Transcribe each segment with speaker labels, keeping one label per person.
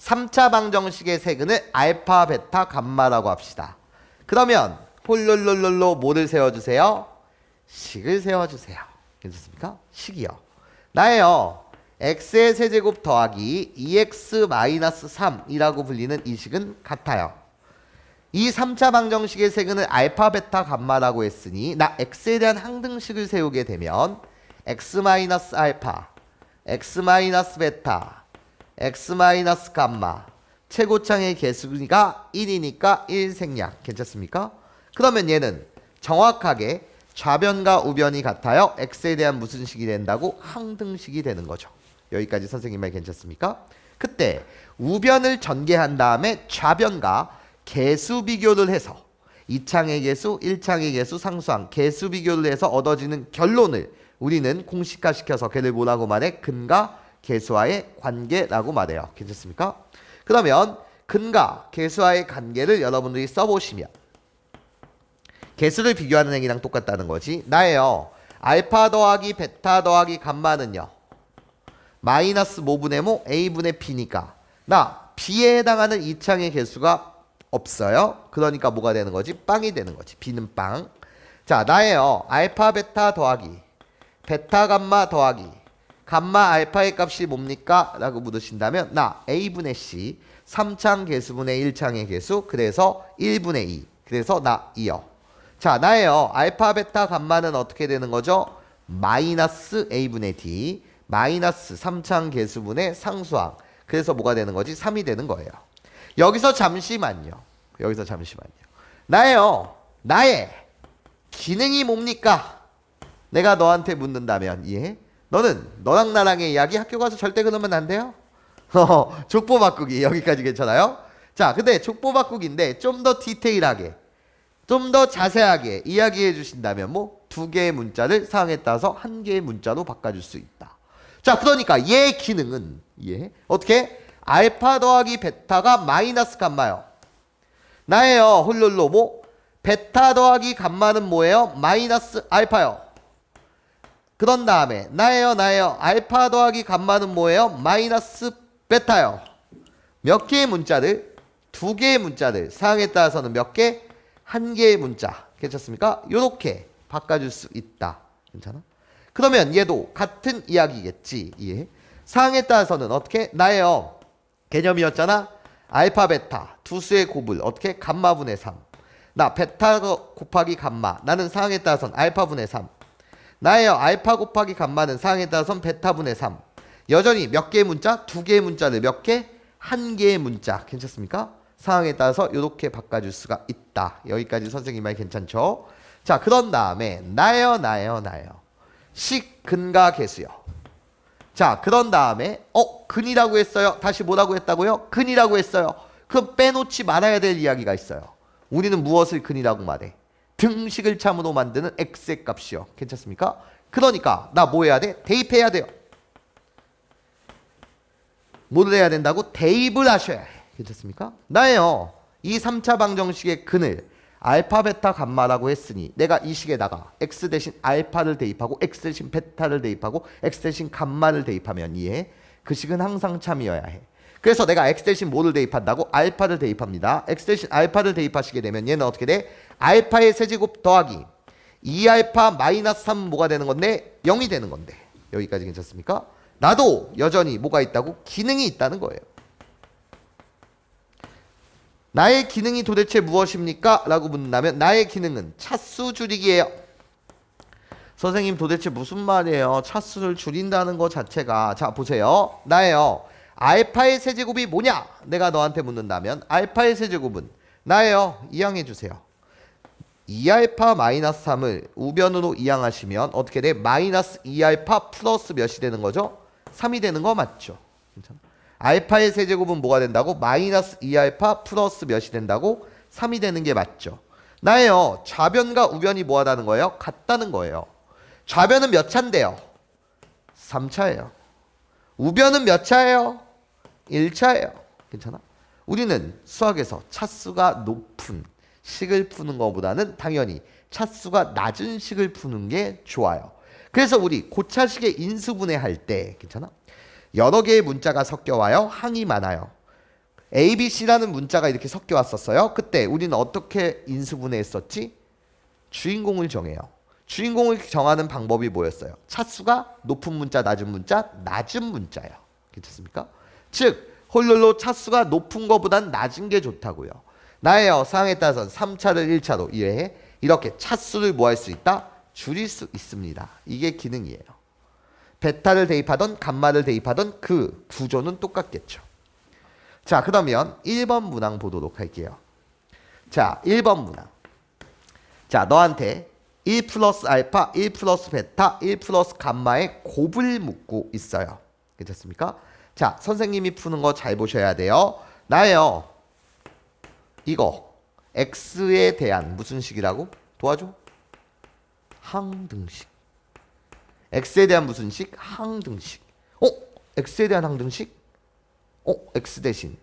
Speaker 1: 3차 방정식의 세근을 알파, 베타, 감마라고 합시다. 그러면 홀롤롤롤로 뭐를 세워주세요? 식을 세워주세요. 괜찮습니까? 식이요. 나예요. x의 세제곱 더하기 2x-3이라고 불리는 이 식은 같아요. 이 3차 방정식의 세근을 알파, 베타, 감마라고 했으니 나 x에 대한 항등식을 세우게 되면 x-알파, x-베타, x-감마 최고창의 개수가 1이니까 1 생략. 괜찮습니까? 그러면 얘는 정확하게 좌변과 우변이 같아요. x에 대한 무슨 식이 된다고? 항등식이 되는 거죠. 여기까지 선생님 말 괜찮습니까? 그때 우변을 전개한 다음에 좌변과 개수 비교를 해서 2창의 개수, 1창의 개수, 상수항 개수 비교를 해서 얻어지는 결론을 우리는 공식화시켜서 걔를 뭐라고 말해? 근과 개수와의 관계라고 말해요. 괜찮습니까? 그러면 근과 개수와의 관계를 여러분들이 써보시면 개수를 비교하는 행위랑 똑같다는 거지. 나예요. 알파 더하기 베타 더하기 감마는요. 마이너스 모분의 모 a분의 b니까 나 b에 해당하는 2창의 개수가 없어요. 그러니까 뭐가 되는 거지? 빵이 되는 거지. b는 빵. 자, 나예요. 알파 베타 더하기 베타 감마 더하기 감마 알파의 값이 뭡니까? 라고 물으신다면 나 a분의 c 3창 개수분의 1창의 개수 그래서 1분의 2 그래서 나 2요. 자, 나예요. 알파 베타 감마는 어떻게 되는 거죠? 마이너스 a분의 d 마이너스 3창 개수분의 상수항 그래서 뭐가 되는 거지? 3이 되는 거예요. 여기서 잠시만요. 나예요. 나의 기능이 뭡니까? 내가 너한테 묻는다면 예? 너는 너랑 나랑의 이야기 학교 가서 절대 그러면 안 돼요? 족보 바꾸기 여기까지 괜찮아요? 자, 근데 족보 바꾸기인데 좀 더 디테일하게 좀 더 자세하게 이야기해 주신다면 뭐 2개의 문자를 상황에 따라서 1개의 문자로 바꿔줄 수 있다. 자, 그러니까 얘 기능은 예 어떻게? 알파 더하기 베타가 마이너스 감마요. 나예요. 홀롤로 뭐 베타 더하기 감마는 뭐예요? 마이너스 알파요. 그런 다음에 나예요. 알파 더하기 감마는 뭐예요? 마이너스 베타요. 몇 개의 문자를? 2개의 문자를 상황에 따라서는 몇 개? 1개의 문자. 괜찮습니까? 요렇게 바꿔줄 수 있다. 괜찮아? 그러면 얘도 같은 이야기겠지. 예. 상황에 따라서는 어떻게? 나예요. 개념이었잖아. 알파 베타 두 수의 곱을 어떻게? 감마분의 3. 나 베타 곱하기 감마 나는 상황에 따라서는 알파분의 3. 나예요. 알파 곱하기 감마는 상황에 따라서는 베타분의 3. 여전히 몇 개의 문자? 2개의 문자를 몇 개? 1개의 문자. 괜찮습니까? 상황에 따라서 이렇게 바꿔줄 수가 있다. 여기까지 선생님 말 괜찮죠? 자, 그런 다음에 나예요. 식, 근과 개수요. 자, 그런 다음에 근이라고 했어요. 다시 뭐라고 했다고요? 근이라고 했어요. 그럼 빼놓지 말아야 될 이야기가 있어요. 우리는 무엇을 근이라고 말해? 등식을 참으로 만드는 x의 값이요. 괜찮습니까? 그러니까 나 뭐 해야 돼? 대입해야 돼요. 뭐를 해야 된다고? 대입을 하셔야 해. 괜찮습니까? 나예요. 이 3차 방정식의 근을 알파 베타 감마라고 했으니 내가 이 식에다가 x 대신 알파를 대입하고 x 대신 베타를 대입하고 x 대신 감마를 대입하면 이해 그 식은 항상 참이어야 해. 그래서 내가 x 대신 뭐를 대입한다고? 알파를 대입합니다. x 대신 알파를 대입하시게 되면 얘는 어떻게 돼? 알파의 세제곱 더하기 2알파 마이너스 3은 뭐가 되는 건데? 0이 되는 건데. 여기까지 괜찮습니까? 나도 여전히 뭐가 있다고? 기능이 있다는 거예요. 나의 기능이 도대체 무엇입니까? 라고 묻는다면 나의 기능은 차수 줄이기예요. 선생님 도대체 무슨 말이에요? 차수를 줄인다는 것 자체가. 자, 보세요. 나예요. 알파의 세제곱이 뭐냐? 내가 너한테 묻는다면 알파의 세제곱은 나예요. 이항해 주세요. 2알파 마이너스 3을 우변으로 이항하시면 어떻게 돼? 마이너스 2알파 플러스 몇이 되는 거죠? 3이 되는 거 맞죠? 괜찮아? 알파의 세제곱은 뭐가 된다고? 마이너스 2알파 플러스 몇이 된다고? 3이 되는 게 맞죠? 나예요. 좌변과 우변이 뭐하다는 거예요? 같다는 거예요. 좌변은 몇 차인데요? 3차예요. 우변은 몇 차예요? 1차예요. 괜찮아? 우리는 수학에서 차수가 높은 식을 푸는 것보다는 당연히 차수가 낮은 식을 푸는 게 좋아요. 그래서 우리 고차식의 인수분해 할 때 괜찮아? 여러 개의 문자가 섞여 와요. 항이 많아요. A, B, C라는 문자가 이렇게 섞여 왔었어요. 그때 우리는 어떻게 인수분해했었지? 주인공을 정해요. 주인공을 정하는 방법이 뭐였어요? 차수가 높은 문자, 낮은 문자, 낮은 문자예요. 괜찮습니까? 즉 홀롤로 차수가 높은 것보단 낮은 게 좋다고요. 나의 상황에 따라서는 3차를 1차로 이해해 이렇게 차수를 뭐 할 수 있다? 줄일 수 있습니다. 이게 기능이에요. 베타를 대입하던 감마를 대입하던 그 구조는 똑같겠죠. 자, 그러면 1번 문항 보도록 할게요. 자, 1번 문항. 자, 너한테 1 플러스 알파, 1 플러스 베타, 1 플러스 감마의 곱을 묻고 있어요. 괜찮습니까? 자, 선생님이 푸는 거 잘 보셔야 돼요. 나예요. 이거 x에 대한 무슨 식이라고? 도와줘. 항등식. x에 대한 무슨 식? 항등식. x에 대한 항등식? x 대신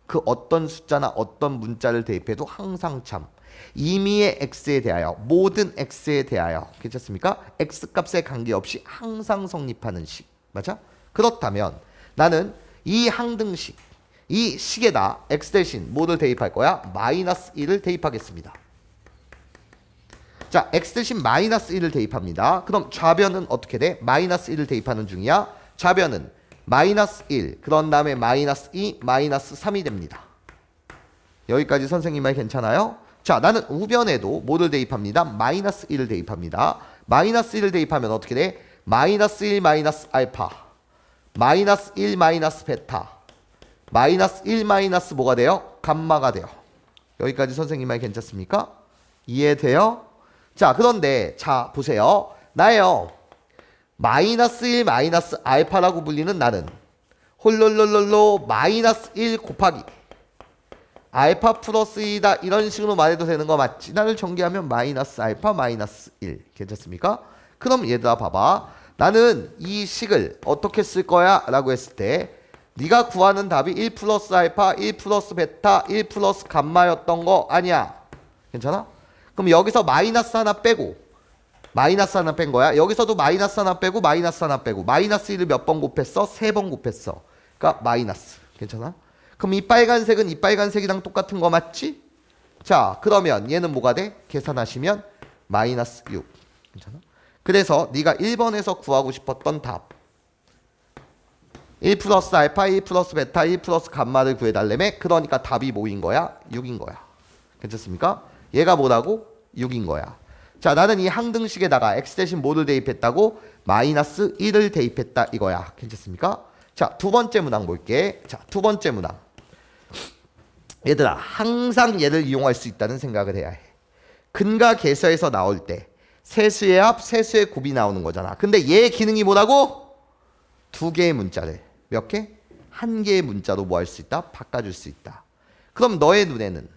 Speaker 1: 그 어떤 숫자나 어떤 문자를 대입해도 항상 참. 임의의 x에 대하여 모든 x에 대하여 괜찮습니까? x값에 관계없이 항상 성립하는 식. 맞아? 그렇다면 나는 이 항등식 이 식에다 x 대신 뭐를 대입할 거야? 마이너스 1을 대입하겠습니다. 자, x 대신 마이너스 1을 대입합니다. 그럼 좌변은 어떻게 돼? 마이너스 1을 대입하는 중이야. 좌변은 마이너스 1, 그런 다음에 마이너스 2, 마이너스 3이 됩니다. 여기까지 선생님 말 괜찮아요? 자, 나는 우변에도 뭐를 대입합니다? 마이너스 1을 대입합니다. 마이너스 1을 대입하면 어떻게 돼? 마이너스 1 마이너스 알파, 마이너스 1 마이너스 베타, 마이너스 1 마이너스 뭐가 돼요? 감마가 돼요. 여기까지 선생님 말 괜찮습니까? 이해돼요? 자, 그런데 자 보세요. 나예요. 마이너스 1 마이너스 알파라고 불리는 나는 홀롤롤롤로 마이너스 1 곱하기 알파 플러스 2다 이런 식으로 말해도 되는 거 맞지? 나를 전개하면 마이너스 알파 마이너스 1 괜찮습니까? 그럼 얘들아 봐봐. 나는 이 식을 어떻게 쓸 거야? 라고 했을 때 네가 구하는 답이 1 플러스 알파, 1 플러스 베타, 1 플러스 감마였던 거 아니야? 괜찮아? 그럼 여기서 마이너스 하나 빼고 마이너스 하나 뺀 거야. 여기서도 마이너스 하나 빼고 마이너스 하나 빼고 마이너스 1을 몇 번 곱했어? 3번 곱했어. 그러니까 마이너스. 괜찮아? 그럼 이 빨간색은 이 빨간색이랑 똑같은 거 맞지? 자, 그러면 얘는 뭐가 돼? 계산하시면 마이너스 6. 괜찮아? 그래서 네가 1번에서 구하고 싶었던 답 1 플러스 알파, 1 플러스 베타, 1 플러스 감마를 구해달라며. 그러니까 답이 뭐인 거야? 6인 거야. 괜찮습니까? 얘가 뭐라고? 6인 거야. 자, 나는 이 항등식에다가 x 대신 뭐를 대입했다고? 마이너스 1을 대입했다 이거야. 괜찮습니까? 자, 두 번째 문항 볼게. 자, 두 번째 문항. 얘들아, 항상 얘를 이용할 수 있다는 생각을 해야 해. 근과 계수에서 나올 때 세수의 합, 세수의 곱이 나오는 거잖아. 근데 얘의 기능이 뭐라고? 두 개의 문자를 몇 개? 한 개의 문자로 뭐 할 수 있다? 바꿔줄 수 있다. 그럼 너의 눈에는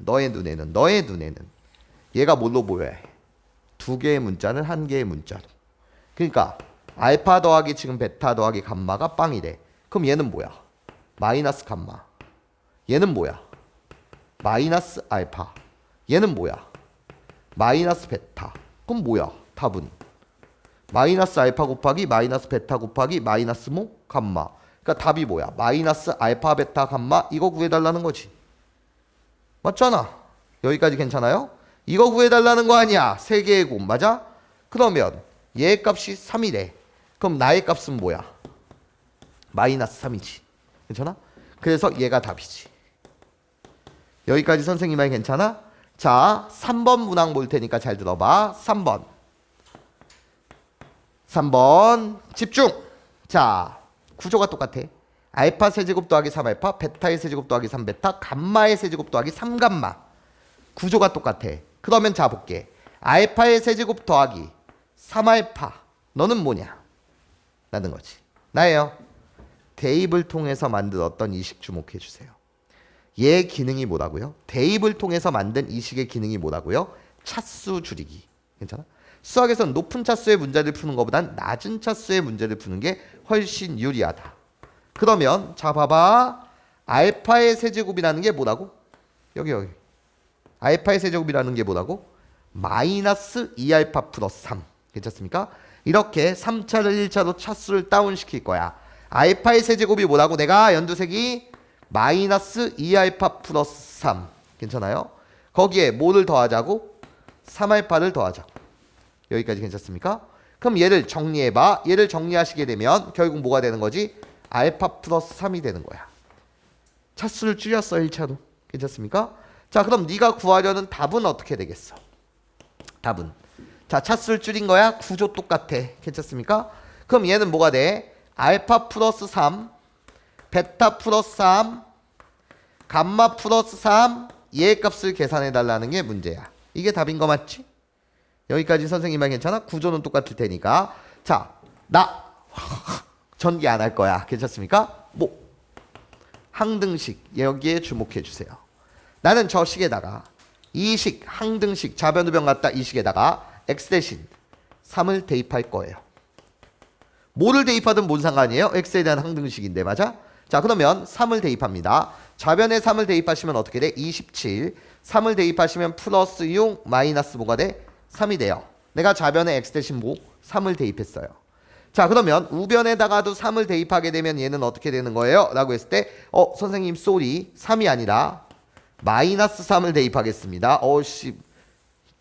Speaker 1: 얘가 뭘로 보여야 해? 두 개의 문자는 한 개의 문자로. 그러니까 알파 더하기 지금 베타 더하기 감마가 빵이래. 그럼 얘는 뭐야? 마이너스 감마. 얘는 뭐야? 마이너스 알파. 얘는 뭐야? 마이너스 베타. 그럼 뭐야? 답은 마이너스 알파 곱하기 마이너스 베타 곱하기 마이너스 뭐? 감마. 그러니까 답이 뭐야? 마이너스 알파 베타 감마 이거 구해달라는 거지. 맞잖아. 여기까지 괜찮아요? 이거 구해달라는 거 아니야. 세 개의 곱 맞아? 그러면 얘의 값이 3이래. 그럼 나의 값은 뭐야? 마이너스 3이지. 괜찮아? 그래서 얘가 답이지. 여기까지 선생님 말 괜찮아? 자, 3번 문항 볼 테니까 잘 들어봐. 3번 집중. 자, 구조가 똑같아. 알파 세제곱 더하기 3알파, 베타의 세제곱 더하기 3베타, 감마의 세제곱 더하기 3감마. 구조가 똑같아. 그러면 자 볼게. 알파의 세제곱 더하기 3알파. 너는 뭐냐? 라는 거지. 나예요. 대입을 통해서 만들었던 이 식 주목해 주세요. 얘 기능이 뭐라고요? 대입을 통해서 만든 이 식의 기능이 뭐라고요? 차수 줄이기. 괜찮아? 수학에서는 높은 차수의 문제를 푸는 것보단 낮은 차수의 문제를 푸는 게 훨씬 유리하다. 그러면 자 봐봐. 알파의 세제곱이라는 게 뭐라고? 여기 알파의 세제곱이라는 게 뭐라고? 마이너스 2알파 플러스 3. 괜찮습니까? 이렇게 3차를 1차로 차수를 다운시킬 거야. 알파의 세제곱이 뭐라고? 내가 연두색이 마이너스 2알파 플러스 3 괜찮아요? 거기에 뭐를 더하자고? 3알파를 더하자고. 여기까지 괜찮습니까? 그럼 얘를 정리해봐. 얘를 정리하시게 되면 결국 뭐가 되는 거지? 알파 플러스 3이 되는 거야. 차수를 줄였어 1차로. 괜찮습니까? 자 그럼 네가 구하려는 답은 어떻게 되겠어? 답은 자 차수를 줄인 거야. 구조 똑같아. 괜찮습니까? 그럼 얘는 뭐가 돼? 알파 플러스 3 베타 플러스 3 감마 플러스 3 얘의 값을 계산해 달라는 게 문제야. 이게 답인 거 맞지? 여기까지 선생님 말 괜찮아? 구조는 똑같을 테니까. 자, 나 전기 안 할 거야. 괜찮습니까? 뭐 항등식 여기에 주목해 주세요. 나는 저 식에다가 이 식 항등식 좌변우변 같다 이 식에다가 x 대신 3을 대입할 거예요. 뭐를 대입하든 뭔 상관이에요? x에 대한 항등식인데 맞아? 자 그러면 3을 대입합니다. 좌변에 3을 대입하시면 어떻게 돼? 27 3을 대입하시면 플러스 6 마이너스 뭐가 돼? 3이 돼요. 내가 좌변에 x 대신 뭐? 3을 대입했어요. 자 그러면 우변에다가도 3을 대입하게 되면 얘는 어떻게 되는 거예요? 라고 했을 때 선생님 쏘리 3이 아니라 마이너스 3을 대입하겠습니다. 씨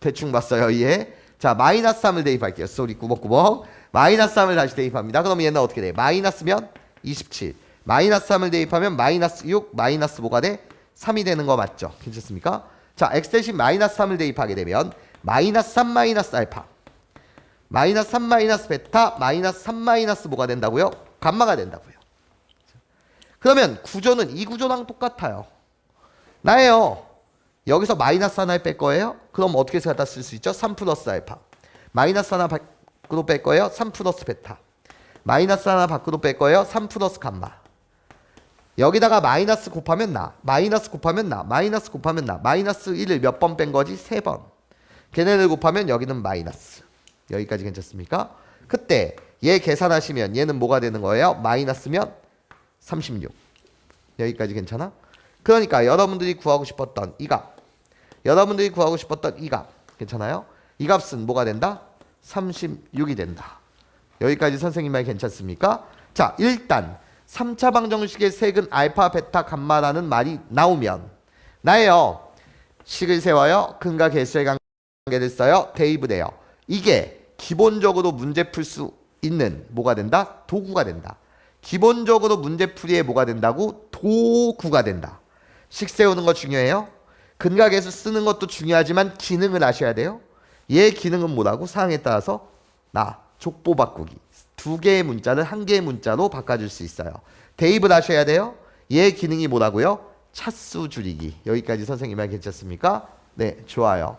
Speaker 1: 대충 봤어요 얘. 자 마이너스 3을 대입할게요. 쏘리 꾸벅꾸벅 마이너스 3을 다시 대입합니다. 그럼 얘는 어떻게 돼? 마이너스면 27 마이너스 3을 대입하면 마이너스 6 마이너스 뭐가 돼? 3이 되는 거 맞죠? 괜찮습니까? 자 x 대신 마이너스 3을 대입하게 되면 마이너스 3 마이너스 알파 마이너스 3 마이너스 베타 마이너스 3 마이너스 뭐가 된다고요? 감마가 된다고요. 그러면 구조는 이 구조랑 똑같아요. 나예요. 여기서 마이너스 하나를 뺄 거예요. 그럼 어떻게 갖다 쓸 수 있죠? 3 플러스 알파 마이너스 하나 밖으로 뺄 거예요. 3 플러스 베타 마이너스 하나 밖으로 뺄 거예요. 3 플러스 감마 여기다가 마이너스 곱하면 나 마이너스 곱하면 나 마이너스 곱하면 나 마이너스 1을 몇 번 뺀 거지? 3번. 걔네를 곱하면 여기는 마이너스. 여기까지 괜찮습니까? 그때 얘 계산하시면 얘는 뭐가 되는 거예요? 마이너스면 36. 여기까지 괜찮아? 그러니까 여러분들이 구하고 싶었던 이 값 여러분들이 구하고 싶었던 이 값 괜찮아요? 이 값은 뭐가 된다? 36이 된다. 여기까지 선생님 말 괜찮습니까? 자 일단 3차 방정식의 색은 알파, 베타, 감마라는 말이 나오면 나예요. 식을 세워요. 근과 계수의 관계를 써요. 대입을 해요. 이게 기본적으로 문제 풀 수 있는 뭐가 된다? 도구가 된다. 기본적으로 문제풀이에 뭐가 된다고? 도구가 된다. 식 세우는 거 중요해요. 근과 계수 쓰는 것도 중요하지만 기능을 아셔야 돼요. 얘 기능은 뭐라고? 사항에 따라서 족보 바꾸기. 2개의 문자를 1개의 문자로 바꿔줄 수 있어요. 대입을 하셔야 돼요. 얘 기능이 뭐라고요? 차수 줄이기. 여기까지 선생님 말 괜찮습니까? 네, 좋아요.